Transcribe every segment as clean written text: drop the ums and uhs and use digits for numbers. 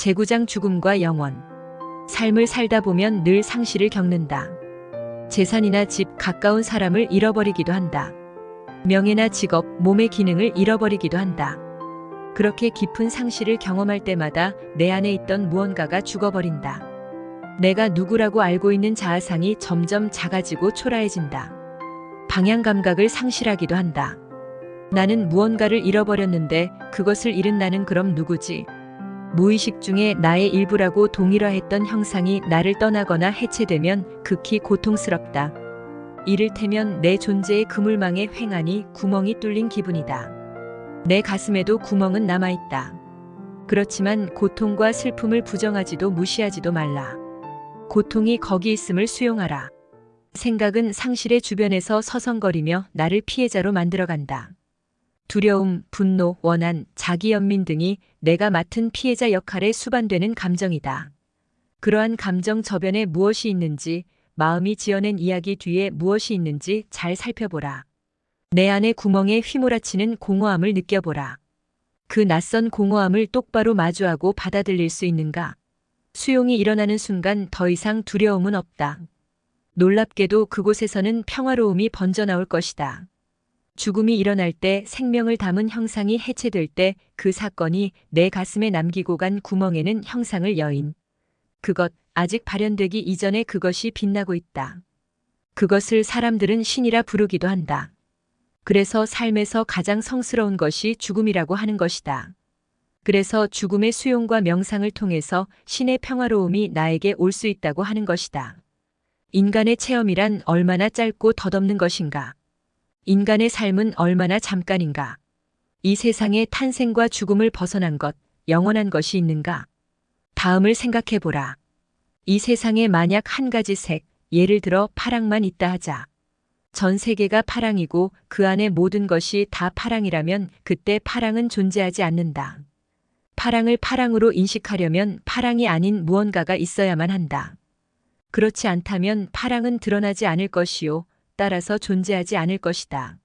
재구장 죽음과 영원. 삶을 살다 보면 늘 상실을 겪는다. 재산이나 집, 가까운 사람을 잃어버리기도 한다. 명예나 직업, 몸의 기능을 잃어버리기도 한다. 그렇게 깊은 상실을 경험할 때마다 내 안에 있던 무언가가 죽어버린다. 내가 누구라고 알고 있는 자아상이 점점 작아지고 초라해진다. 방향 감각을 상실하기도 한다. 나는 무언가를 잃어버렸는데 그것을 잃은 나는 그럼 누구지? 무의식 중에 나의 일부라고 동일화했던 형상이 나를 떠나거나 해체되면 극히 고통스럽다. 이를테면 내 존재의 그물망에 횡하니 구멍이 뚫린 기분이다. 내 가슴에도 구멍은 남아있다. 그렇지만 고통과 슬픔을 부정하지도 무시하지도 말라. 고통이 거기 있음을 수용하라. 생각은 상실의 주변에서 서성거리며 나를 피해자로 만들어간다. 두려움, 분노, 원한, 자기연민 등이 내가 맡은 피해자 역할에 수반되는 감정이다. 그러한 감정 저변에 무엇이 있는지, 마음이 지어낸 이야기 뒤에 무엇이 있는지 잘 살펴보라. 내 안의 구멍에 휘몰아치는 공허함을 느껴보라. 그 낯선 공허함을 똑바로 마주하고 받아들일 수 있는가? 수용이 일어나는 순간 더 이상 두려움은 없다. 놀랍게도 그곳에서는 평화로움이 번져나올 것이다. 죽음이 일어날 때, 생명을 담은 형상이 해체될 때 그 사건이 내 가슴에 남기고 간 구멍에는 형상을 여인. 그것, 아직 발현되기 이전에 그것이 빛나고 있다. 그것을 사람들은 신이라 부르기도 한다. 그래서 삶에서 가장 성스러운 것이 죽음이라고 하는 것이다. 그래서 죽음의 수용과 명상을 통해서 신의 평화로움이 나에게 올 수 있다고 하는 것이다. 인간의 체험이란 얼마나 짧고 덧없는 것인가? 인간의 삶은 얼마나 잠깐인가? 이 세상에 탄생과 죽음을 벗어난 것, 영원한 것이 있는가? 다음을 생각해보라. 이 세상에 만약 한 가지 색, 예를 들어 파랑만 있다 하자. 전 세계가 파랑이고 그 안에 모든 것이 다 파랑이라면 그때 파랑은 존재하지 않는다. 파랑을 파랑으로 인식하려면 파랑이 아닌 무언가가 있어야만 한다. 그렇지 않다면 파랑은 드러나지 않을 것이요. 따라서 존재하지 않을 것이다.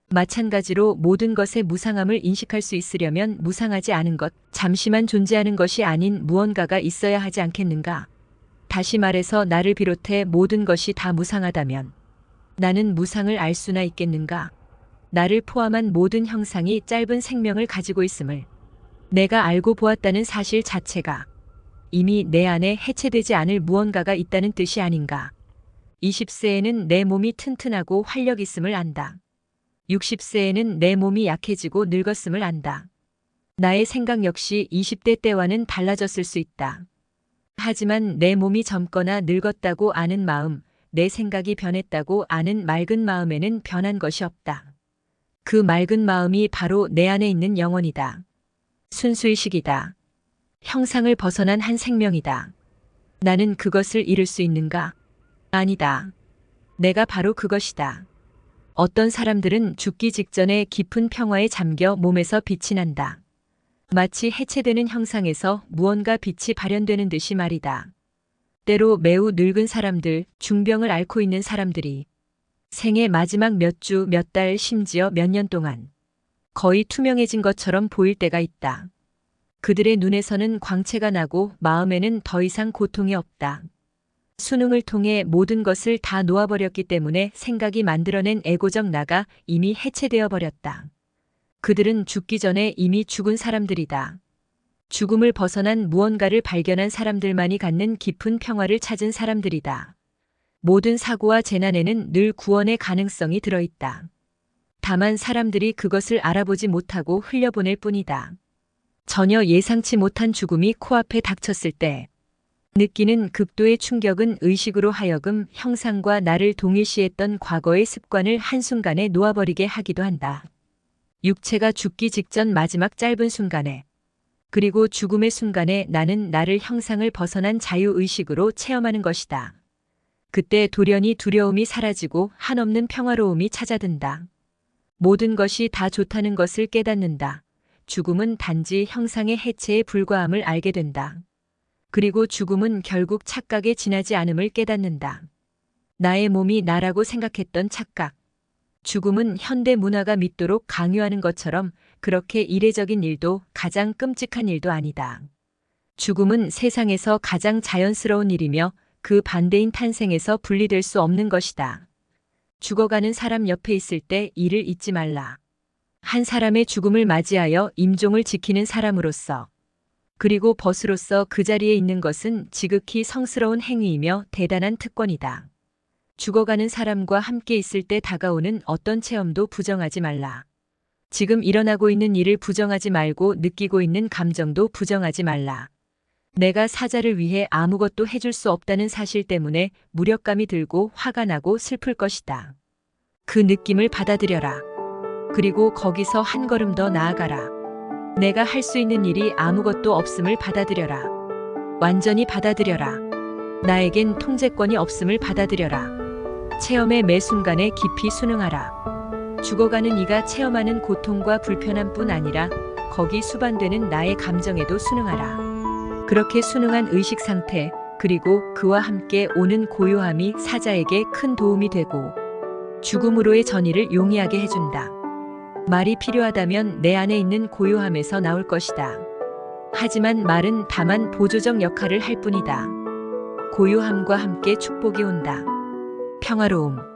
마찬가지로 모든 것의 무상함을 인식할 수 있으려면 무상하지 않은 것, 잠시만 존재하는 것이 아닌 무언가가 있어야 하지 않겠는가? 다시 말해서 나를 비롯해 모든 것이 다 무상하다면 나는 무상을 알 수나 있겠는가? 나를 포함한 모든 형상이 짧은 생명을 가지고 있음을 내가 알고 보았다는 사실 자체가 이미 내 안에 해체되지 않을 무언가가 있다는 뜻이 아닌가? 20세에는 내 몸이 튼튼하고 활력 있음을 안다. 60세에는 내 몸이 약해지고 늙었음을 안다. 나의 생각 역시 20대 때와는 달라졌을 수 있다. 하지만 내 몸이 젊거나 늙었다고 아는 마음, 내 생각이 변했다고 아는 맑은 마음에는 변한 것이 없다. 그 맑은 마음이 바로 내 안에 있는 영혼이다. 순수의식이다. 형상을 벗어난 한 생명이다. 나는 그것을 잃을 수 있는가? 아니다. 내가 바로 그것이다. 어떤 사람들은 죽기 직전에 깊은 평화에 잠겨 몸에서 빛이 난다. 마치 해체되는 형상에서 무언가 빛이 발현되는 듯이 말이다. 때로 매우 늙은 사람들, 중병을 앓고 있는 사람들이 생의 마지막 몇 주, 몇 달, 심지어 몇 년 동안 거의 투명해진 것처럼 보일 때가 있다. 그들의 눈에서는 광채가 나고 마음에는 더 이상 고통이 없다. 수능을 통해 모든 것을 다 놓아버렸기 때문에 생각이 만들어낸 에고적 나가 이미 해체되어 버렸다. 그들은 죽기 전에 이미 죽은 사람들이다. 죽음을 벗어난 무언가를 발견한 사람들만이 갖는 깊은 평화를 찾은 사람들이다. 모든 사고와 재난에는 늘 구원의 가능성이 들어있다. 다만 사람들이 그것을 알아보지 못하고 흘려보낼 뿐이다. 전혀 예상치 못한 죽음이 코앞에 닥쳤을 때 느끼는 극도의 충격은 의식으로 하여금 형상과 나를 동일시했던 과거의 습관을 한순간에 놓아버리게 하기도 한다. 육체가 죽기 직전 마지막 짧은 순간에, 그리고 죽음의 순간에 나는 나를 형상을 벗어난 자유의식으로 체험하는 것이다. 그때 돌연히 두려움이 사라지고 한없는 평화로움이 찾아든다. 모든 것이 다 좋다는 것을 깨닫는다. 죽음은 단지 형상의 해체에 불과함을 알게 된다. 그리고 죽음은 결국 착각에 지나지 않음을 깨닫는다. 나의 몸이 나라고 생각했던 착각. 죽음은 현대 문화가 믿도록 강요하는 것처럼 그렇게 이례적인 일도 가장 끔찍한 일도 아니다. 죽음은 세상에서 가장 자연스러운 일이며 그 반대인 탄생에서 분리될 수 없는 것이다. 죽어가는 사람 옆에 있을 때 이를 잊지 말라. 한 사람의 죽음을 맞이하여 임종을 지키는 사람으로서 그리고 벗으로서 그 자리에 있는 것은 지극히 성스러운 행위이며 대단한 특권이다. 죽어가는 사람과 함께 있을 때 다가오는 어떤 체험도 부정하지 말라. 지금 일어나고 있는 일을 부정하지 말고 느끼고 있는 감정도 부정하지 말라. 내가 사자를 위해 아무것도 해줄 수 없다는 사실 때문에 무력감이 들고 화가 나고 슬플 것이다. 그 느낌을 받아들여라. 그리고 거기서 한 걸음 더 나아가라. 내가 할 수 있는 일이 아무것도 없음을 받아들여라. 완전히 받아들여라. 나에겐 통제권이 없음을 받아들여라. 체험의 매 순간에 깊이 순응하라. 죽어가는 이가 체험하는 고통과 불편함뿐 아니라 거기 수반되는 나의 감정에도 순응하라. 그렇게 순응한 의식 상태, 그리고 그와 함께 오는 고요함이 사자에게 큰 도움이 되고 죽음으로의 전이를 용이하게 해준다. 말이 필요하다면 내 안에 있는 고요함에서 나올 것이다. 하지만 말은 다만 보조적 역할을 할 뿐이다. 고요함과 함께 축복이 온다. 평화로움.